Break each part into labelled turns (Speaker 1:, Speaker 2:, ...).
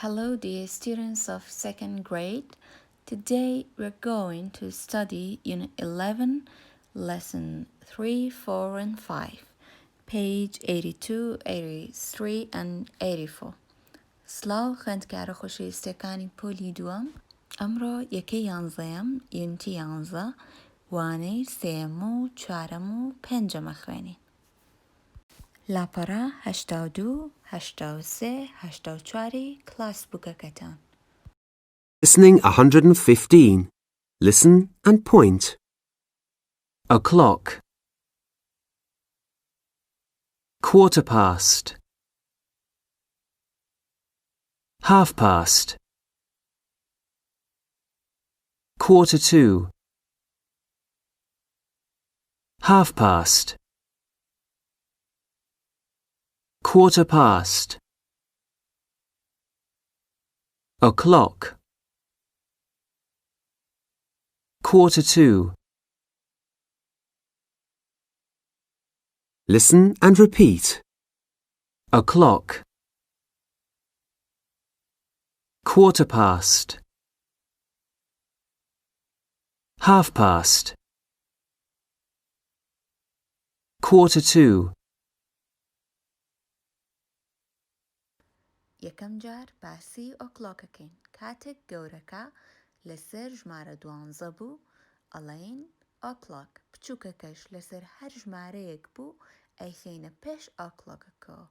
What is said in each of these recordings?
Speaker 1: Hello, dear students of second grade. Today we're going to study Unit 11, Lesson 3, 4, and 5, page 82, 83, and 84. سلااو خوێندکارە خۆشەویستەکانی پۆلی دووەم. ئەمڕۆ یەکەی یانزەیەم یونتی یانزە وانەی سێم و چوارەم و پێنجەمە خوێنین. لاپەڕە 82 83 84 کلاس بووکەکەتان.
Speaker 2: Listening 115. Listen and point. O'clock. Quarter past. Half past. Quarter to. Half past. Quarter past. O'clock. Quarter to. Listen and repeat. O'clock. Quarter past. Half past. Quarter to.
Speaker 1: یەکەم جار باسی ئۆکلۆکەکەین. کاتێک گەورەکە لەسەر ژمارە 12 بوو ئەڵێین ئۆکلۆک، بچووکەکەش لەسەر هەر ژمارەیەک بوو ئەیخینە پێش ئۆکلۆکەکەوە.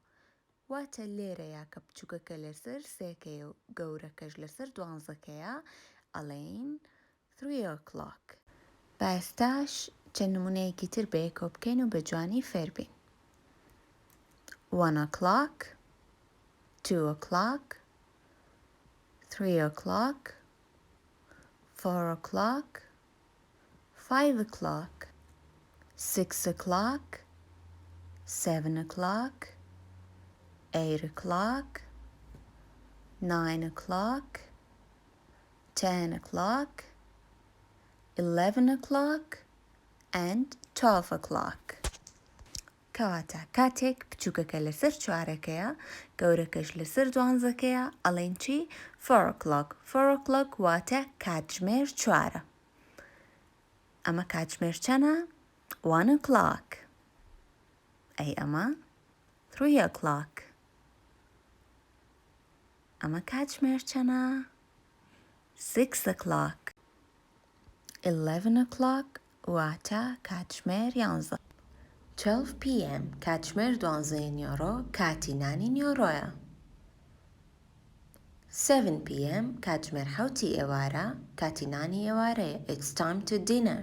Speaker 1: واتە لێرەیە کە بچووکەکە لەسەر 3کەیە و گەورەکەش لەسەر 12کەیە ئەڵێین 3 o'clock. با ئێستاش چەند نمونەیەکی تر بەیەکەوە بکەین و بە جوانی فێربین. 1 o'clock 2 o'clock 3 o'clock 4 o'clock 5 o'clock 6 o'clock 7 o'clock 8 o'clock 9 o'clock 10 o'clock 11 o'clock and 12 o'clock. کەواتە کاتێک بچووکەکە لەسەر 4کەیە گەورەکەش لەسەر 12کەیە ئەڵێن چی؟ 4 o'clock. 4 o'clock واتە کاتژمێر 4. ئەمە کاتژمێر چەنە؟ 1 o'clock. ئەی ئەمە 3 o'clock. ئەمە کاتژمێر چەنە؟ 6 o'clock. 11 o'clock واتە کاتژمێر 11. 12 p.m. کاتژمێر 12 نیۆڕۆ کاتی نانی نیۆڕۆیە. 7 p.m. کاتژمێر 7 ئێوارە کاتی نانی ئێوارەیە. It's time to dinner.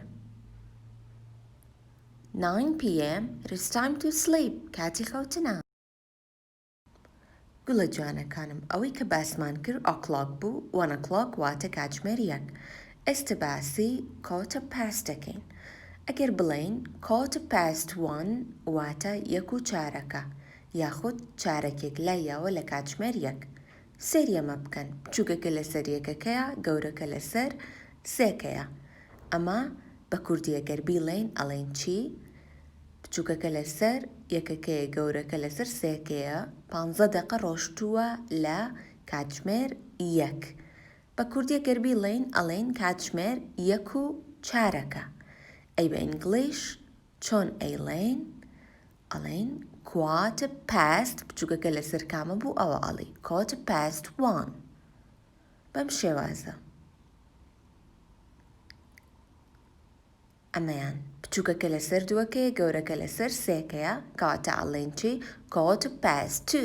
Speaker 1: 9 p.m. It's time to sleep. کاتی خەوتنە. گوڵە جوانەکانم ئەوەی کە باسمان کرد o'clock بوو 1 o'clock واتە کاتژمێر 1. ئێستا باسی quarter past دەکەین. ئەگەر بڵێین quarter past 1 واتە 1:04 یاخود چارەکێک لایەوە لە کاتژمێر 1. سەیری ئەمە بکەن. بچووکەکە لەسەر 1کەیە گەورەکە لەسەر 3کەیە. ئەمە بە کوردی ئەگەر بیڵێین ئەڵێن چی؟ بچووکەکە لەسەر 1کەیە گەورەکە لەسەر 3کەیە 15 دقە ڕۆشتووە لە کاتژمێر 1. بە کوردی ئەگەر بیڵێین ئەڵێن کاتژمێر 1:04. ئەی بە ئینگلیش چۆن ئەیڵێن؟ ئەڵێن quarter past بچووکەکە لەسەر کامە بوو ئەوە ئەڵێ quarter past 1. بەم شێوازە. ئەمەیان بچووکەکە لەسەر 2کەیە گەورەکە لەسەر 3کەیە کەواتە ئەڵێن چی؟ quarter past 2.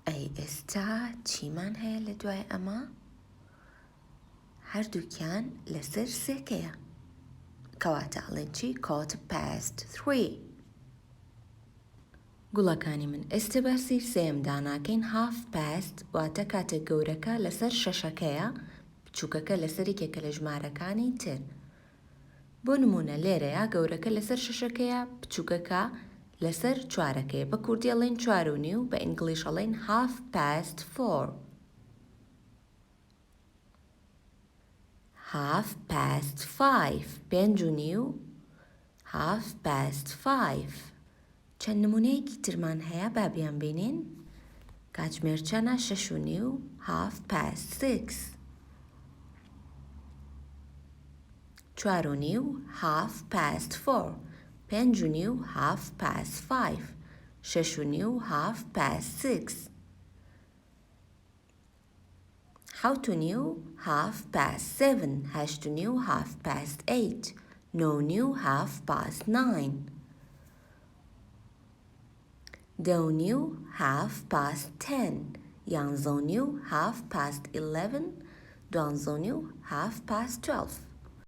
Speaker 1: ئەی ئێستا چیمان هەیە لە دوای ئەمە؟ هەردووکیان لەسەر 3کەیە. کەواتە ئەڵێن چی؟ quarter past 3. گوڵەکانی من ئێستا باسی سێم داناکەین half past واتە کاتێک گەورەکە لەسەر 6کەیە بچووکەکە لەسەر یەکێکە لە ژمارەکانی تر. بۆ نمونە لێرەیە گەورەکە لەسەر 6کەیە بچووکەکە لەسەر 4کەیە. بە کوردی ئەڵێن 4:30 و بە ئینگلیش ئەڵێن half past 4. half past 5 5:30 half past 5. چەند نمونەیەکی ترمان هەیە با بیان بینین. کاتژمێر چەندە؟ 6:30 6:30 4:30 4:30 5:30 5:30 6:30 6:30 7:30 7:30 8:30 8:30 9:30 9:30 10:30 10:10 11:30 11:11 12:30 12:12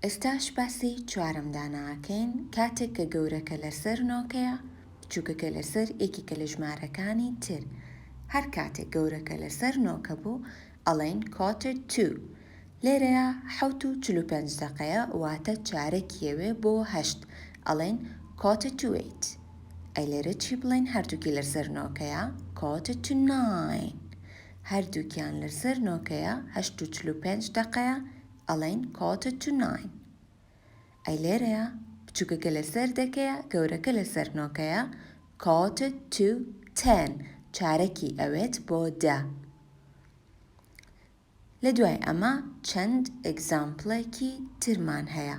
Speaker 1: ئێستاش باسی چوارەمدا ناکەین کاتێک کە گەورەکە لەسەر نۆکەیە بچووکەکە لەسەر یەکێکە لە ژمارەکانی تر هەر کاتێک گەورەکە لەسەر نۆکە بوو ئەڵێن quarter to لێرەیە 7:45 دقەیە واتە چارەکیەوێ بۆ 8 ئەڵێن quarter to 8 ئەی لێرە چی بڵێن هەردووکی لەسەر نۆکەیە quarter to 9 هەردووکیان لەسەر نۆکەیە 8:45 دقەیە ئەڵێن quarter to 9 ئەی لێرەیە بچووکەکە لەسەر دەکەیە گەورەکە لەسەر نۆکەیە quarter to 10 چارەکی ئەوێت بۆ 10 لە دوای ئەمە چەند ئەگزامپڵێکی ترمان هەیە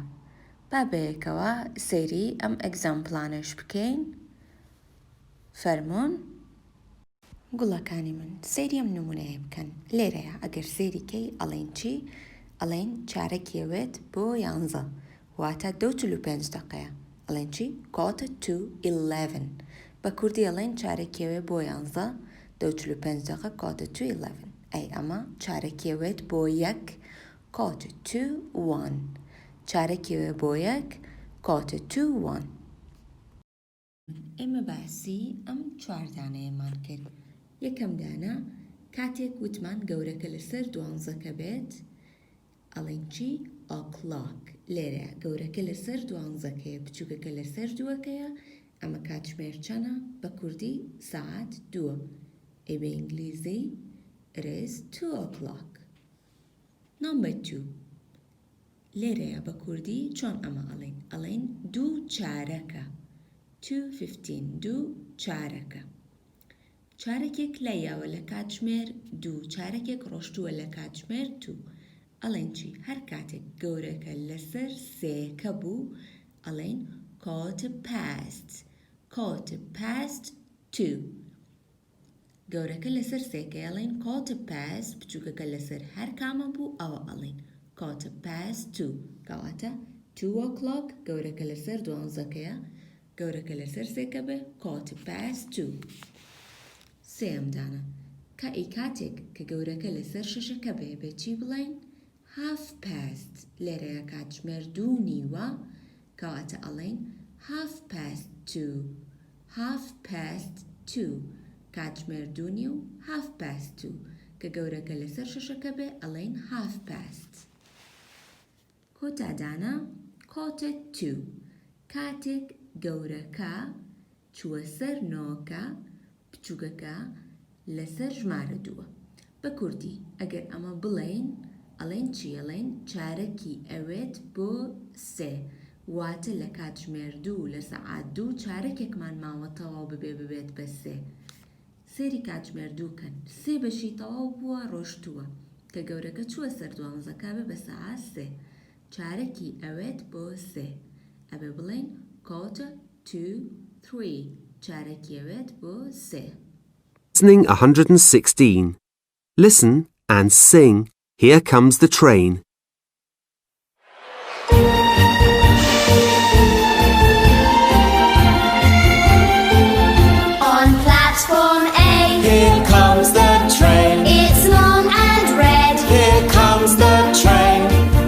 Speaker 1: با بەیەکەوە سەیری ئەم ئەگزامپڵانەش بکەین فەرموون گوڵەکانی من سەیری ئەم نمونەیە بکەن لێرەیە ئەگەر سەیریکەی ئەڵێن چی ئەڵێن چارەکیەوێت بۆ 11 واتە 2:45 دقەیە ئەڵێن چی quarter to 11 بە کوردی ئەڵێن چارەکیەوێ بۆ 11 2:45 دقە quarter to 11 ئەی ئەمە چارەکیەوێت بۆ 1 quarter to 1 چارەکیەوێ بۆ 1 quarter to 1 ئێمە باسی ئەم چواردانەیەمان کرد یەکەم دانە کاتێک وتمان گەورەکە لەسەر 12کە بێت ئەڵێن چی o'clock لێرە گەورەکە لەسەر 12کەیە بچووکەکە لەسەر 2کەیە ئەمە کاتژمێر چەندە بە کوردی ساعت 2 ئەی بە ئینگلیزی it is 2 o'clock number 2 لێرەیە بە کوردی چۆن ئەمە ئەڵێن 2 چارەکە 2:15 2 چارەکە چارەکێک لایەوە لە کاتژمێر 2 چارەکێک ڕۆشتووە لە کاتژمێر 2 ئەڵێن چی هەر کاتێک گەورەکە لەسەر 3کە بوو ئەڵێن quarter past 2 گەورەکە لەسەر 3کە ئەڵێن quarter past بچووکەکە لەسەر هەر کامە بوو ئەوە ئەڵێن quarter past 2 کەواتە 2 o'clock گەورەکە لەسەر 12کەیە گەورەکە لەسەر 3کە بێ quarter past 2 سێم دانە کاتێک کە گەورەکە لەسەر 6کە بێ بێ چی بڵێن half past لێرەیە کاتژمێر 2 نیوە کەواتە ئەڵێن half past 2 کاتژمێر 2 نیو half past 2 کە گەورەکە لەسەر 6کە بێ ئەڵێن half past کۆتادانە quarter to کاتێک گەورەکە چووە سەر 9کە بچووکەکە لەسەر ژمارە 2 بە کوردی ئەگەر ئەمە بڵێن ئەڵێن چی ئەڵێن چارەکی ئەوێت بۆ 3 واتە لە کاتژمێر 2 لە سەعات 2 چارەکێکمان ماوە تەواو ببێت بە 3 سێری کاتژمێر 2 کەن 3 بەشی تەواو بووە ڕۆشتووە کە گەورەکە چووە سەر 12کە بێ بە سەعات 3 چارەکی ئەوێت بۆ 3 ئەبێ بڵێن quarter to 3 چارەکی ئەوێت بۆ 3
Speaker 2: Listening 116. Listen and sing Here Comes the Train.
Speaker 3: On platform A,
Speaker 4: Here comes the train.
Speaker 3: it's long and red.
Speaker 4: Here comes the train.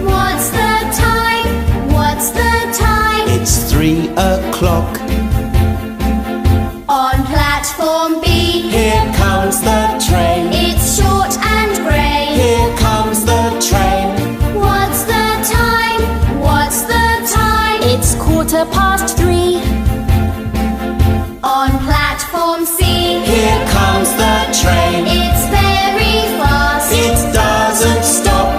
Speaker 3: What's the time? What's the time?
Speaker 4: It's 3 o'clock.
Speaker 3: On platform B,
Speaker 4: Here comes the train.
Speaker 3: it's short and grey.
Speaker 4: Here comes the train.
Speaker 3: What's the time? What's the time? It's 3:15. On platform C,
Speaker 4: Here comes the train.
Speaker 3: it's very fast.
Speaker 4: It doesn't stop.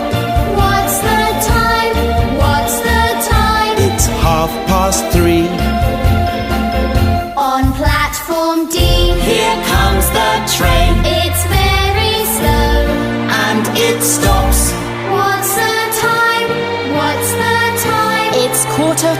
Speaker 3: What's the time? What's the time?
Speaker 4: It's 3:30.
Speaker 3: On platform D,
Speaker 4: Here comes the train.
Speaker 3: it's very 4:45.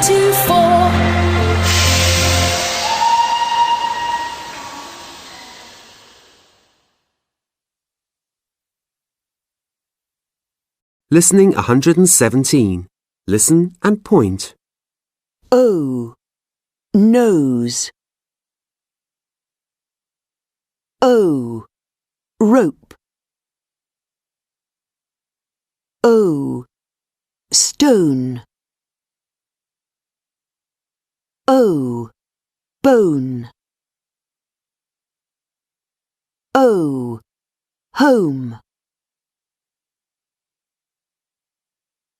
Speaker 2: Listening 117. Listen and point.
Speaker 5: O, nose. O, rope. O, stone. O, bone. O, home.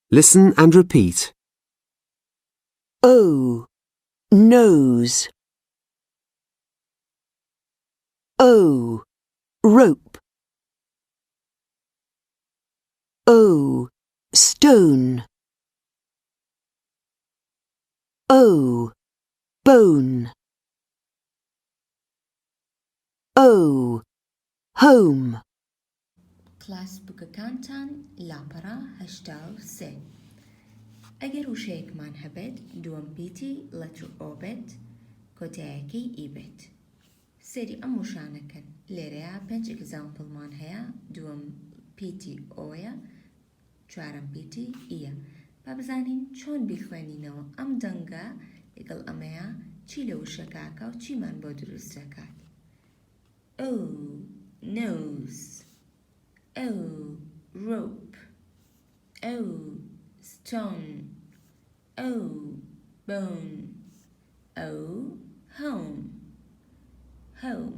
Speaker 2: Listen and repeat.
Speaker 5: O, nose. O, rope. O, stone. O, bone. O, home.
Speaker 1: کلاس بووکەکانتان لاپەڕە 83. ئەگەر وشەیەکمان هەبێت دووەم پیتی لەتر ئۆ بێت کۆتاییەکەی ئی بێت. سێری ئەم وشانەکەن. لێرەیە 5 ئێگزامپڵمان هەیە. دووەم پیتی ئۆیە، چوارەم پیتی ئیە. با بزانین چۆن بیخوێنینەوە ئەم دەنگە لەگەڵ ئەمەیە چی لە وشەکەکە و چیمان بۆ دروست دەکات. O, nose. O, rope. O, stone. O, bone. O, home. Home.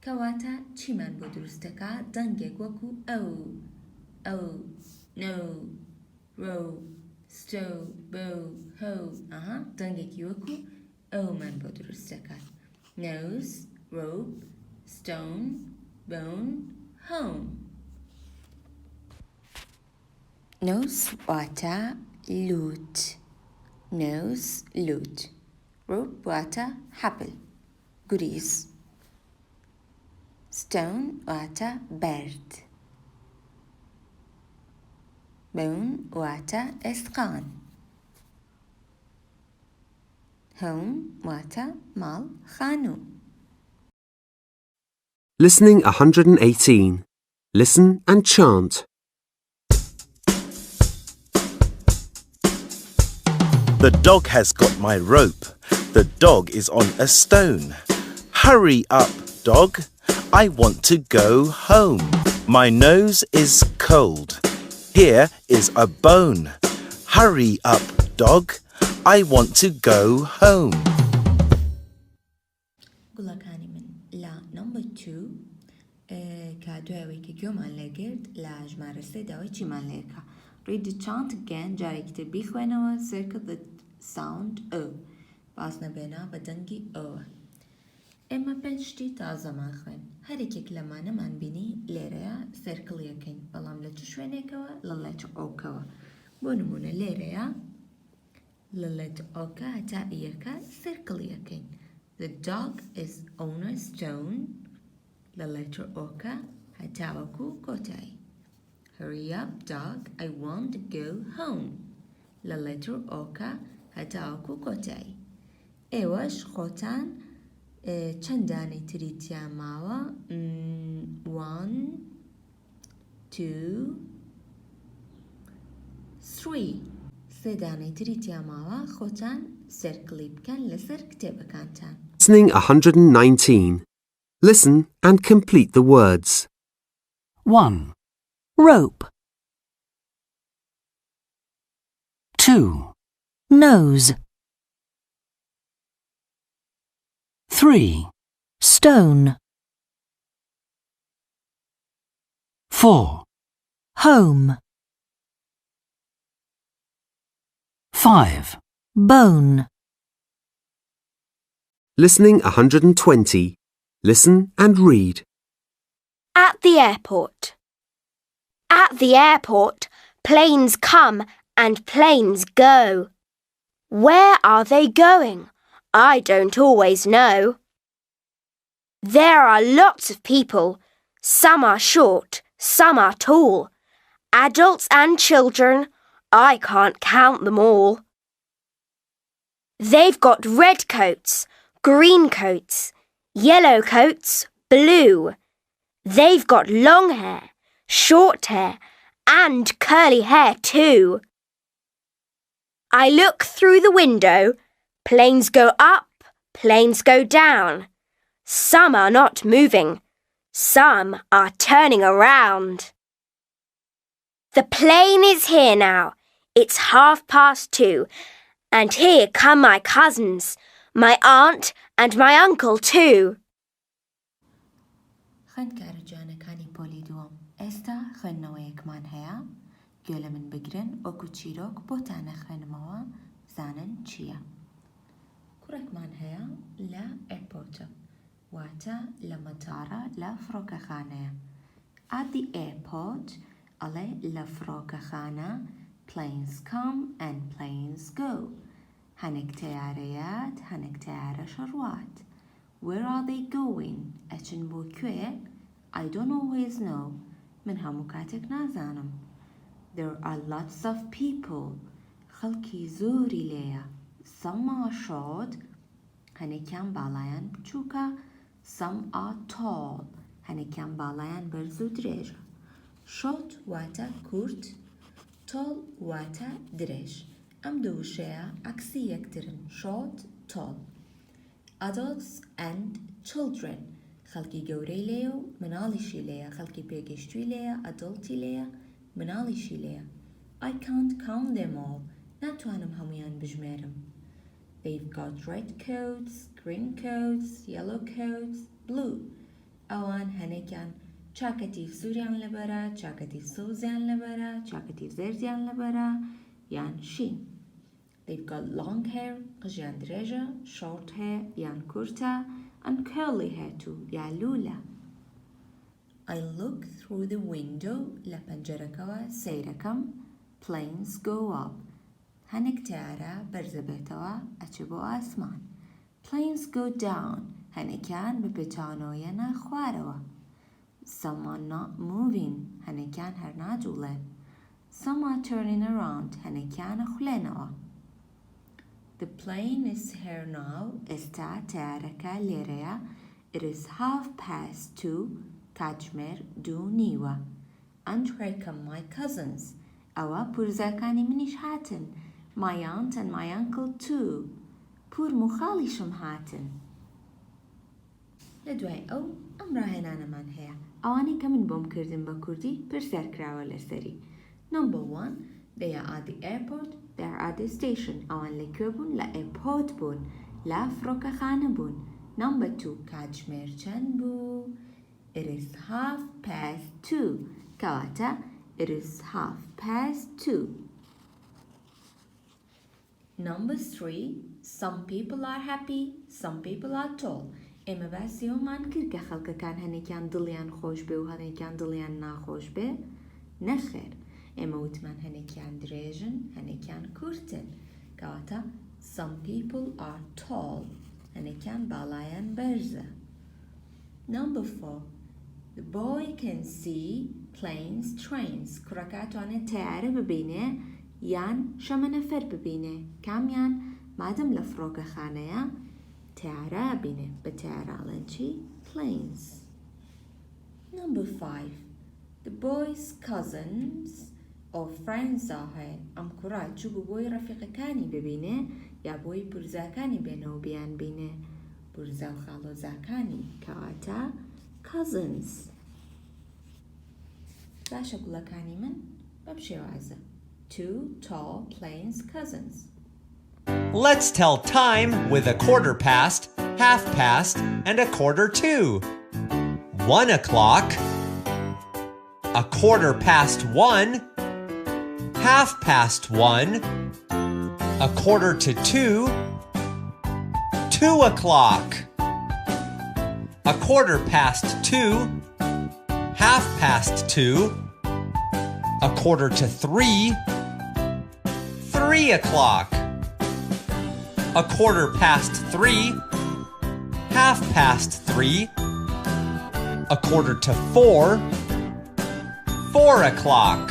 Speaker 1: کەواتە چیمان بۆ دروست دەکات دەنگێک وەکو O, O, no, row, stow, bow, ho. دەنگێکی وەکو ئەومان بۆ دروست دەکات. Nose, rope, stone, bone, home. Nose واتە لوت. Nose, لوت. Rope واتە حەبل، گوریز. Stone واتە بەرد. Bone واتە ئێسقان. Home واتە ماڵ، خانوو.
Speaker 2: Listening 118. Listen and chant.
Speaker 6: The dog has got my rope. The dog is on a stone. Hurry up, dog. I want to go home. My nose is cold. Here is a bone. Hurry up, dog. I want to go home.
Speaker 1: گوڵەکانی من لە نمبر 2 کە دوایەوەی کە گوێمان لێگرت لە ژمارە 3 داوای چیمان لێکە. Read the chant again. جارێکی تر بیخوێنەوە. Circle the sound O. باز نەبێنە بە دەنگی ئۆوە. ئێمە 5 شتی تازەمان خوێن. هەرێکێک لەمانەمان بینی لێرەیە سێرکڵیەکەین، بەڵام لە چ شوێنێکەوە لە لەتر ئۆکەوە. بۆ نمونە لێرەیە لە لەتر ئۆکە هەتا ئیەکە سێرکڵیەکەین. The dog is on a stone. لە لەتر ئۆکە هەتاوەکو کۆتایی. Hurry up, dog. I want to go home. لە لەتر ئۆکە هەتاوەکو کۆتایی. ئێوەش خۆتان چەند دانەی تریتیان ماوە؟ 1 2 3 سێ دانەی تریتیان ماوە خۆتان سێرکڵی بکەن لەسەر کتێبەکانتان.
Speaker 2: Listening 119. Listen and complete the words.
Speaker 5: 1. Rope. 2. Nose. 3. Stone. 4. Home. 5. Bone.
Speaker 2: Listening 120. Listen and read.
Speaker 7: At the airport. At the airport, planes come and planes go. Where are they going? I don't always know. There are lots of people. Some are short, some are tall. Adults and children, I can't count them all. They've got red coats, green coats, yellow coats, blue. They've got long hair, short hair, and curly hair too. I look through the window. Planes go up, planes go down. Some are not moving. Some are turning around. The plane is here now. It's 2:30, and here come my cousins, my aunt and my uncle too.
Speaker 1: خوێندکارە پۆلی دووەم. ئێستا خوێندنەوەیەکمان هەیە. گوێ لە من بگرن وەکو چیرۆک بۆتان نەخوێنمەوە زانن چییە. کوڕێکمان هەیە لە ئێرپۆرتە، واتە لە مەتارە لە فڕۆکەخانەیە. At the airport ئەڵێ لە فڕۆکەخانە planes come and planes go. هەنێک تەیارەیات هەنێک تەیارەشە ڕوات. Where are they going? ئەچن بۆ کوێ؟ I don't always know. من هەموو کاتێک نازانم. There are lots of people. خەڵکی زۆری لێیە. Some are short. هەنێکیان باڵایان بچووکە. Some are tall. هەنێکیان باڵایان بەرز و درێژە. Short واتە کورت. Tall واتە درێژ. ئەم دوو وشەیە عەکسی یەکترن. Short, tall. Adults and children. خەڵکی گەورەی لێیە و مناڵیشی لێیە. خەڵکی پێگەشتووی لێیە. ئەدڵتی لێیە. مناڵیشی لێیە. I can't count them all. ناتوانم هەمویان بژمێرم. They've got red coats, green coats, yellow coats, blue. ئەوان هەنێکیان چاکەتیف سووریان لەبەرە، چاکەتیف سەوزیان لەبەرە، چاکەتیف زەرزیان لەبەرە، یان شین. They've got long hair, قژیان درێژە، short hair یان کورتە، and curly hair too, یا لولە. I look through the window لە پەنجەرەکەوە سەیرەکەم. Planes go up. هەنێک تیارە بەرزە بێتەوە ئەچێ بۆ ئاسمان. Planes go down. هەنێکیان بپێچانەوەیەنە خوارەوە. Some are not moving. هەنێکیان هەر ناجوڵێن. Some are turning around. هەنێکیانە خولێنەوە. The plane is here now. ئێستا تیارەکە لێرەیە. It is 2:30. کاتژمێر 2:30. And here come my cousins. ئەوە پورزەکانی منیش هاتن. My aunt and my uncle too. پورم و خاڵیشم هاتن. لە دوای ئەو ئەم ڕاهێنانەمان هەیە. ئەوانەی کە من بۆم کردن بە کوردی پرسیار کراوە لەسەری. Number 1. They are at the airport. They are at the station. ئەوان لەکوێ بوون؟ لە ئێرپۆرت بوون. لە فڕۆکەخانە بوون. Number 2. کاتژمێر چەند بوو؟ It is 2:30. کەواتە It is 2:30. Number 3. Some people are happy. Some people are tall. ئێمە باسی ئەومان کرد کە خەڵکەکان هەنێکیان دڵیان خۆش بێ و هەنێکیان دڵیان ناخۆش بێ. نەخێر. ئێمە وتمان هەنێکیان درێژن هەنێکیان کورتن. کەواتە Some people are tall. هەنێکیان باڵایان بەرزە. Number 4. The boy can see planes, trains. کوڕەکە ئەتوانێت تەیارە ببینێ یان شەمەنەفەر ببینێ. کامیان؟ مادەم لە فڕۆکەخانەیە تەیارە بینێ. بە تەیاراڵێن چی؟ planes. Number 5. The boy's cousins or friends are here. ئەم کوڕە چوو بوو بۆی ڕەفیقەکانی ببینێ یا بۆی پورزاکانی بێنەوە بیان بینێ. پورزا و خاڵۆزاکانی. کەواتە cousins. باشە گوڵەکانی من بەم شێوازە. 2 tall planes cousins.
Speaker 8: Let's tell time with a 1/4 past, 1/2 past, and a 1/4 to. 1 o'clock, 1/4 past 1, 1/2 past 1, 1/4 to 2, 2 o'clock, 1/4 past 2, 1/2 past 2, 1/4 to 3, 3 o'clock, 1/4 past 3, 1/2 past 3, 1/4 to 4, 4 o'clock,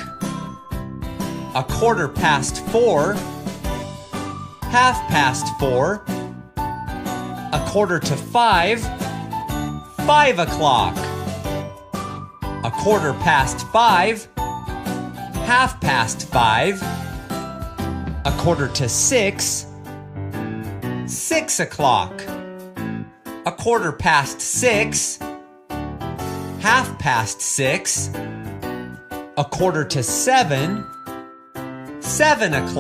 Speaker 8: 1/4 past 4, 4:30, 4:45, 5:00, 5:15, 5:30, 5:45, 6:00, 6:00, 6:15, 6:30, 6:45,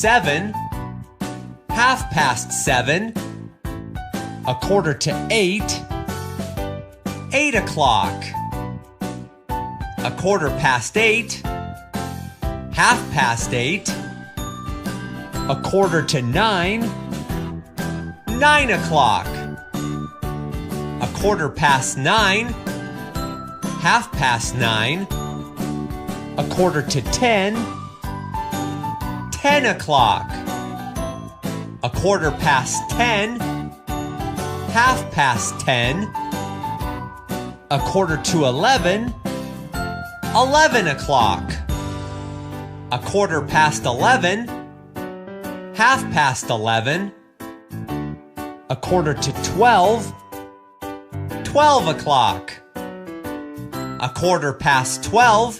Speaker 8: 7:00, 7:15, 7:30, 7:45, 8:00, 8:15, 8:30, 8:45, 9:00, 9:15, 9:30, 9:45, 10:00, 10:15, 10:30, 11:00, 11:00, 11:15, 11:30, 12:00, 12:00, 12:15,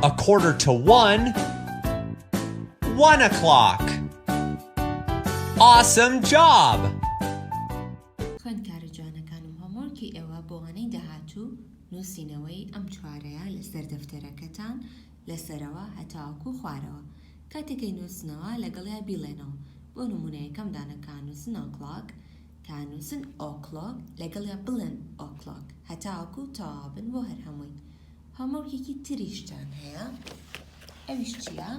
Speaker 8: 12:30, 1:00, 1:00. Awesome job!
Speaker 1: خوێندکارە جوانەکانم هۆمۆرکی ئێوە بۆ وانەی داهاتوو نووسینەوەی ئەم چوارەیە لەسەر دەفتەرەکەتان لەسەرەوە هەتاوەکو خوارەوە. کاتێکی نووسنەوە لەگەڵیا بیڵێنەوە. بۆ نمونەیەکەم دانەکان نووسن ئۆکڵۆک، کانووسن ئۆکلۆک لەگەڵیا بڵێن ئۆکلۆک هەتاوەکو تەوابن بۆ هەر هەمووی. هۆمۆرکێکی تریشتان هەیە. ئەویش چییە؟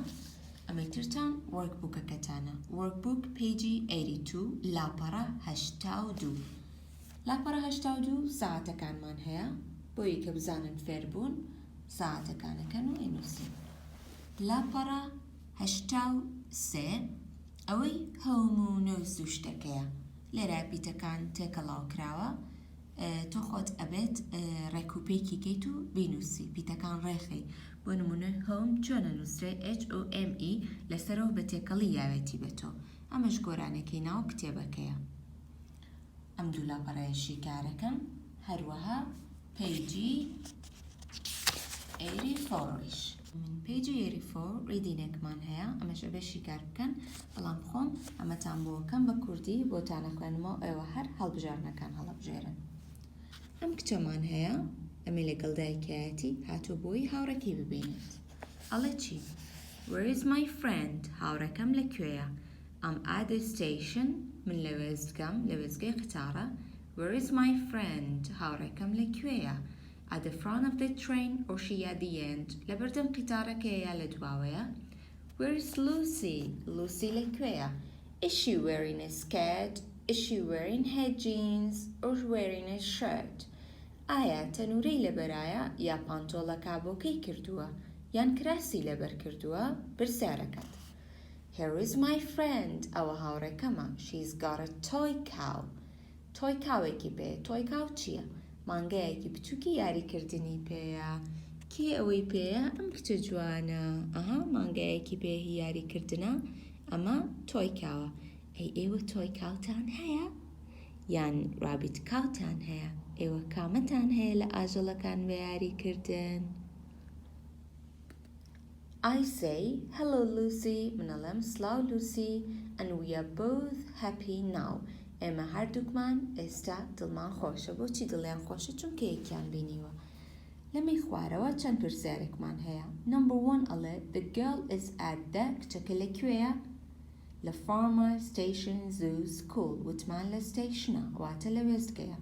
Speaker 1: ئەمەی ترتان وەرکبووکەکەتانە. وەرکبووک پیجی 82 لاپەڕە 82. لاپەڕە 82 ساعتەکانمان هەیە بۆی کە بزانن فێربوون ساعتەکانەکەن و ئەینووسین. لاپەڕە 83 ئەوەی هەموو نووس و شتەکەیە. لێرە بیتەکان تێکەڵاوکراوە. تۆ خۆت ئەبێت ڕێکوپێکی کەیت و بینووسی بیتەکان ڕێخی. بۆ نمونە هۆم چۆنە نووسرێ HOME لەسەرەوە بە تێکەڵی یاوێتی بێتۆ. ئەمەش گۆرانەکەی ناو کتێبەکەیە. ئەم دوو لاپەڕەیەشی کارەکەم. هەروەها پیجی 84ش. من پیجی 84 ریدینێکمان هەیە. ئەمەش ئەبێشی کار بکەن بەڵام خۆم ئەمەتان بۆکەم بە کوردی بۆتانە خوێنمەوە ئێوە هەر هەڵبژارنەکان هەڵەبژێرن. ئەم کچەمان هەیە. ئەمە لەگەڵ دایکایەتی هاتوو بۆی هاوڕێکی ببینێت. ئەڵێ چی؟ Where is my friend? هاوڕێکەم لەکوێیە؟ I'm at the station. من لە وێستگەم لە وێستگەی قتارە. Where is my friend? هاوڕێکەم لەکوێیە؟ At the front of the train or she at the end? لە بەردەم قتارەکەیە یا لە دواوەیە؟ Where is Lucy? Lucy لەکوێیە؟ Is she wearing a skirt? Is she wearing her jeans or wearing a shirt? ئایا تەنورەی لەبەرایە یا پانتۆڵە کابۆکەی کردووە یان کراسی لەبەر کردووە؟ پرسیارەکەت. Here is my friend. ئەوە هاوڕێکەمە. She's got a toy cow. تۆی کاوێکی پێ. تۆی کاو چییە؟ مانگەیەکی بچووکی یاریکردنی پێیە. کێ ئەوەی پێیە؟ ئەم کچە جوانە. ئەها مانگەیەکی پێهی یاریکردنە. ئەمە تۆی کاوە. ئێوە تۆی کاوتان هەیە؟ یان رابیت کاوتان هەیە؟ ئێوە کامەتان هەیە لە ئاژەڵەکان بە یاریکردن؟ I say, hello Lucy. منەڵێم سلااو Lucy. And we are both happy now. ئێمە هەردووکمان ئێستا دڵمان خۆشە. بۆچی دڵیان خۆشە؟ چونکە یەکیان بینیوە. لەمەی خوارەوە چەند پرسیارێکمان هەیە. Number 1 ئەڵێ The girl is at the کچەکە لەکوێیە؟ لە farmer station zoo school. وتمان لە ستیشنە واتە لە وێستگەیە.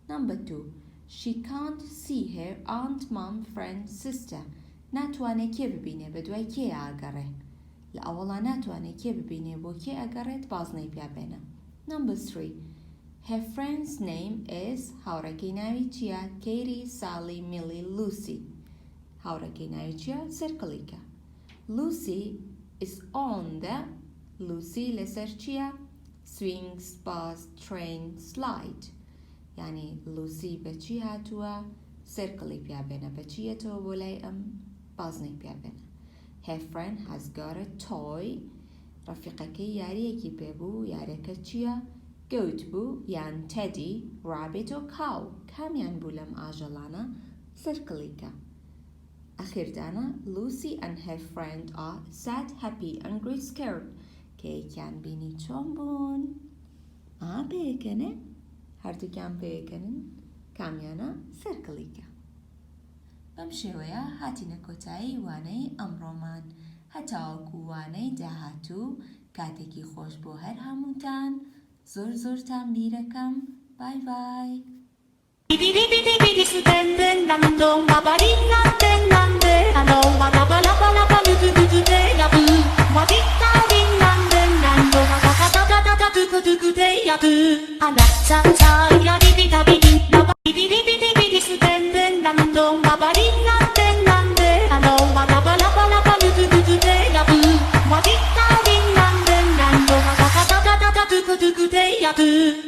Speaker 1: Number 2 She can't see her aunt, mom, friend, sister. ناتوانێت کێ ببینێ بە دوای کێ ئاگەڕێ. لە ئەوەڵا ناتوانێت کێ ببینێ بۆ کێ ئەگەڕێت بازنەی پیا بێنە. Number 3 Her friend's name is هاوڕێکەی ناوی چییە؟ Katie, Sally, Millie, Lucy. هاوڕێکەی ناوی چییە؟ سرکڵیکە. Lucy is on the Lucy لەسەر چییە؟ Swings, bus, train, slide. یعنی لوسی بەچی هاتووە؟ سرکڵی پیا بێنە بەچیەتەوە بۆ لای ئەم بازنێک پێ بێنە. Her friend has got a toy. ڕەفیقەکەی یاریەکی پێبوو. یارەکە چییە؟ گەوت بوو یان تەدی، ڕابێت و کاو. کامیان بوو لەم ئاژەڵانە؟ سرکڵیکە. ئەخیردانە Lucy and her friend are sad, happy and great scared. کە یەکیان بینی چۆن بوون؟ پێیەکەنێ؟ هەردووکیان پێیەکەنن؟ کامیانە؟ سرکڵیکە. بەم شێوەیە هاتینە کۆتایی وانەی ئەمڕۆمان. هەتاوەکو وانەی داهاتوو کاتێکی خۆش بۆ هەر هەمووتان. زۆر زۆرتان بیرەکەم. بای بای.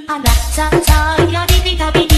Speaker 3: A la cha cha, ya di di da di.